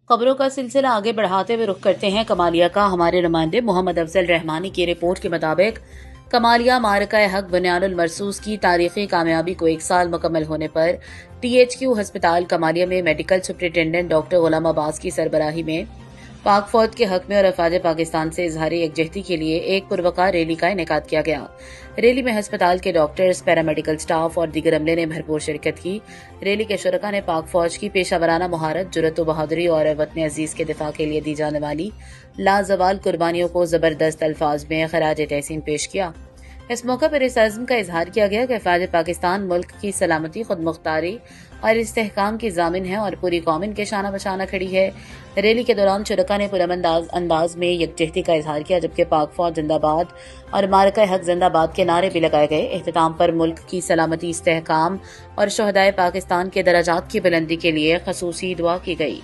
खबरों का सिलसिला आगे बढ़ाते हुए रुख करते हैं कमालिया का। हमारे नुमाइंदे मोहम्मद अफजल रहमानी की रिपोर्ट के मुताबिक कमालिया मारका हक बुनियानुल मरसूस की तारीखी कामयाबी को 1 साल मुकम्मल होने पर THQ हस्पताल कमालिया में मेडिकल सुपरिटेंडेंट डॉक्टर गुलाम अब्बास की सरबराही में पाक फौज के हक में और अफवाज पाकिस्तान से इजहार यकजहती के लिए एक पुरवकार रैली का इनेकाद किया गया। रैली में हस्पताल के डॉक्टर्स, पैरामेडिकल स्टाफ और दीगर अमले ने भरपूर शिरकत की। रैली के शुरका ने पाक फौज की पेशावराना महारत, जुर्रत व बहादुरी और वतन अजीज के दिफा के लिए दी जाने वाली लाजवाल कुर्बानियों को जबरदस्त अल्फाज में खराज तहसीन पेश किया। इस मौके पर इस अज़्म का इजहार किया गया कि अफवाज पाकिस्तान मुल्क की सलामती, खुद मुख्तारी और इस्तेहकाम की जामिन है और पूरी कौम इनके शाना बशाना खड़ी है। रैली के दौरान शुरका ने पुरअमन अंदाज में यकजहती का इजहार किया, जबकि पाक फौज जिंदाबाद और मारका हक जिंदाबाद के नारे भी लगाए गए। इख्तिताम पर मुल्क की सलामती, इस्तेहकाम और शहदाए पाकिस्तान के दराजात की बुलंदी के लिए खसूसी दुआ की गई।